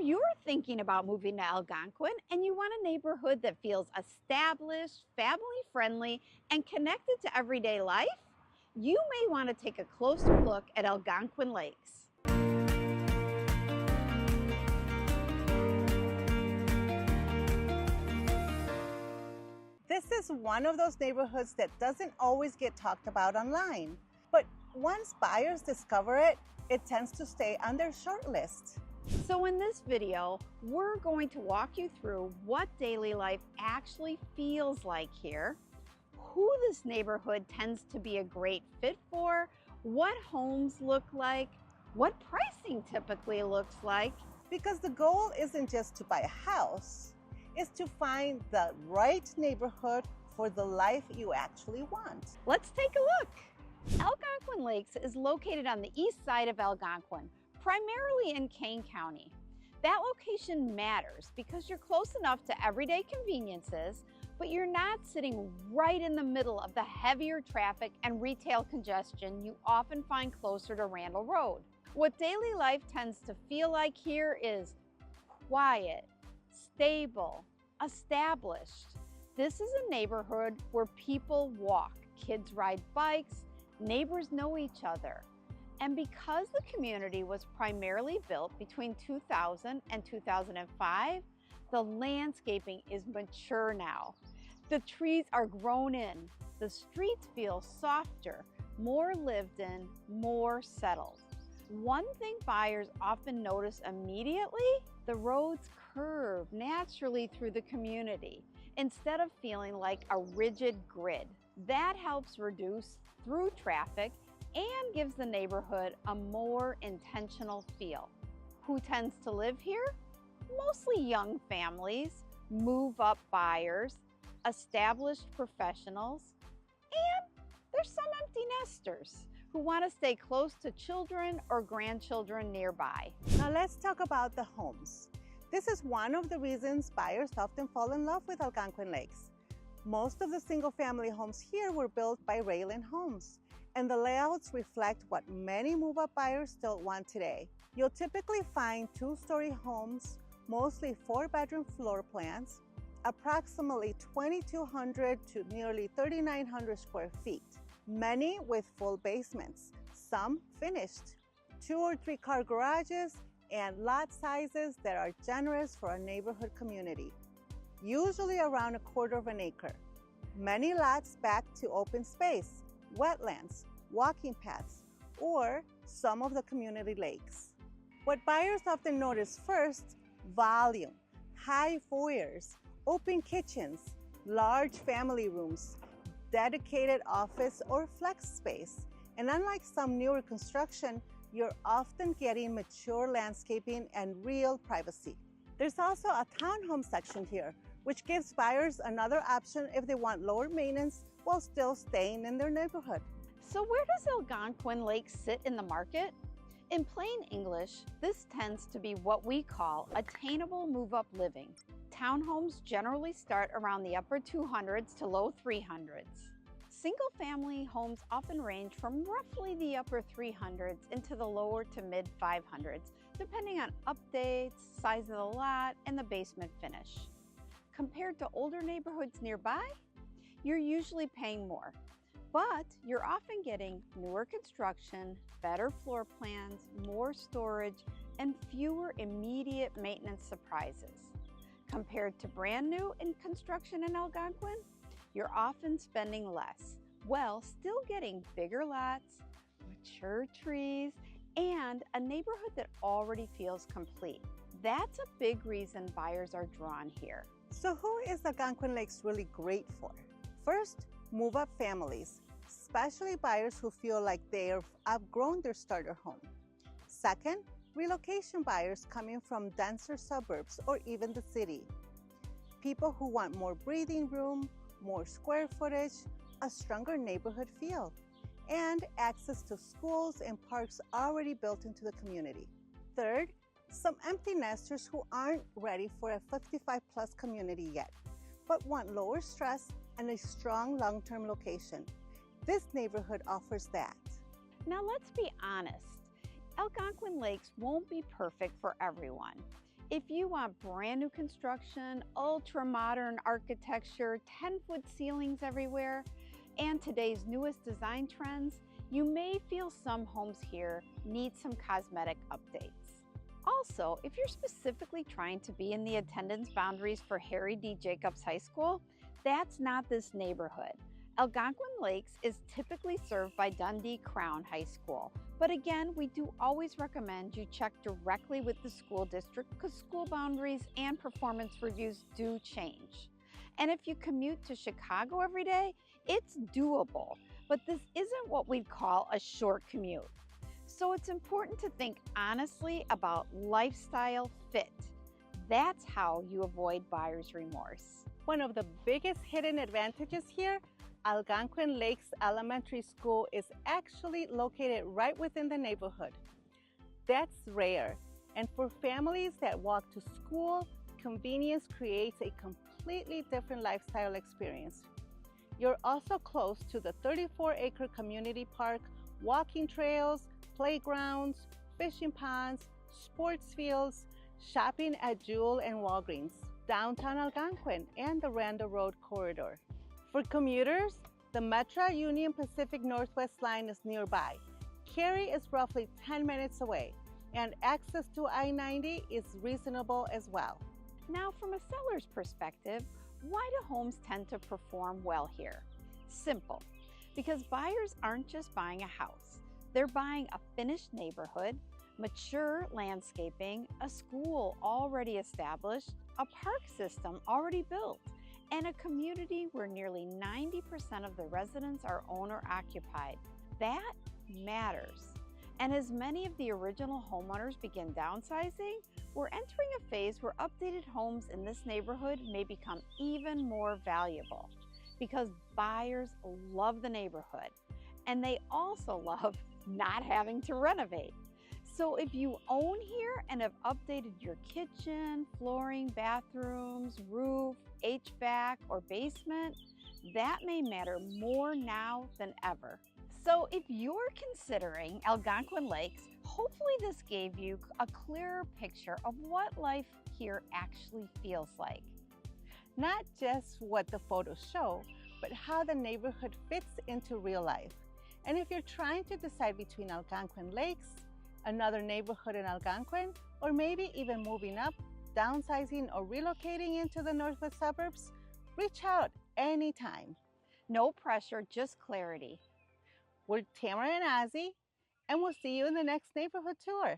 you're thinking about moving to Algonquin and you want a neighborhood that feels established, family-friendly, and connected to everyday life, you may want to take a closer look at Algonquin Lakes. This is one of those neighborhoods that doesn't always get talked about online. But once buyers discover it, it tends to stay on their short list. So in this video, we're going to walk you through what daily life actually feels like here, who this neighborhood tends to be a great fit for, what homes look like, what pricing typically looks like. Because the goal isn't just to buy a house, it's to find the right neighborhood for the life you actually want. Let's take a look. Algonquin Lakes is located on the east side of Algonquin, primarily in Kane County. That location matters because you're close enough to everyday conveniences, but you're not sitting right in the middle of the heavier traffic and retail congestion you often find closer to Randall Road. What daily life tends to feel like here is quiet, stable, established. This is a neighborhood where people walk, kids ride bikes, neighbors know each other. And because the community was primarily built between 2000 and 2005, the landscaping is mature now. The trees are grown in, the streets feel softer, more lived in, more settled. One thing buyers often notice immediately, the roads curve naturally through the community instead of feeling like a rigid grid. That helps reduce through traffic and gives the neighborhood a more intentional feel. Who tends to live here? Mostly young families, move-up buyers, established professionals, and there's some empty nesters who want to stay close to children or grandchildren nearby. Now let's talk about the homes. This is one of the reasons buyers often fall in love with Algonquin Lakes. Most of the single-family homes here were built by Realen homes, and the layouts reflect what many move-up buyers still want today. You'll typically find two-story homes, mostly four-bedroom floor plans, approximately 2,200 to nearly 3,900 square feet, many with full basements, some finished, 2 or 3 car garages, and lot sizes that are generous for a neighborhood community, usually around 1/4 acre. Many lots back to open space, wetlands, walking paths, or some of the community lakes. What buyers often notice first: volume, high foyers, open kitchens, large family rooms, dedicated office or flex space. And unlike some newer construction, you're often getting mature landscaping and real privacy. There's also a townhome section here, which gives buyers another option if they want lower maintenance while still staying in their neighborhood. So where does Algonquin Lakes sit in the market? In plain English, this tends to be what we call attainable move-up living. Townhomes generally start around the upper 200s to low 300s. Single-family homes often range from roughly the upper 300s into the lower to mid 500s, depending on updates, size of the lot, and the basement finish. Compared to older neighborhoods nearby, you're usually paying more, but you're often getting newer construction, better floor plans, more storage, and fewer immediate maintenance surprises. Compared to brand new in construction in Algonquin, you're often spending less, while still getting bigger lots, mature trees, and a neighborhood that already feels complete. That's a big reason buyers are drawn here. So who is Algonquin Lakes really great for? First, move-up families, especially buyers who feel like they've outgrown their starter home. Second, relocation buyers coming from denser suburbs or even the city. People who want more breathing room, more square footage, a stronger neighborhood feel, and access to schools and parks already built into the community. Third, some empty nesters who aren't ready for a 55-plus community yet, but want lower stress and a strong long-term location. This neighborhood offers that. Now let's be honest, Algonquin Lakes won't be perfect for everyone. If you want brand new construction, ultra modern architecture, 10-foot ceilings everywhere, and today's newest design trends, you may feel some homes here need some cosmetic updates. Also, if you're specifically trying to be in the attendance boundaries for Harry D. Jacobs High School, that's not this neighborhood. Algonquin Lakes is typically served by Dundee Crown High School, but again, we do always recommend you check directly with the school district because school boundaries and performance reviews do change. And if you commute to Chicago every day, it's doable, but this isn't what we'd call a short commute. So it's important to think honestly about lifestyle fit. That's how you avoid buyer's remorse. One of the biggest hidden advantages here, Algonquin Lakes Elementary School is actually located right within the neighborhood. That's rare, and for families that walk to school, convenience creates a completely different lifestyle experience. You're also close to the 34-acre community park, walking trails, playgrounds, fishing ponds, sports fields, shopping at Jewel and Walgreens, downtown Algonquin, and the Randall Road corridor. For commuters, the Metra Union Pacific Northwest line is nearby. Cary is roughly 10 minutes away, and access to I-90 is reasonable as well. Now, from a seller's perspective, why do homes tend to perform well here? Simple, because buyers aren't just buying a house. They're buying a finished neighborhood, mature landscaping, a school already established, a park system already built, and a community where nearly 90% of the residents are owner-occupied. That matters. And as many of the original homeowners begin downsizing, we're entering a phase where updated homes in this neighborhood may become even more valuable because buyers love the neighborhood and they also love not having to renovate. So if you own here and have updated your kitchen, flooring, bathrooms, roof, HVAC, or basement, that may matter more now than ever. So if you're considering Algonquin Lakes, hopefully this gave you a clearer picture of what life here actually feels like. Not just what the photos show, but how the neighborhood fits into real life. And if you're trying to decide between Algonquin Lakes, another neighborhood in Algonquin, or maybe even moving up, downsizing, or relocating into the northwest suburbs, reach out anytime. No pressure, just clarity. We're Tamara and Ozzie, and we'll see you in the next neighborhood tour.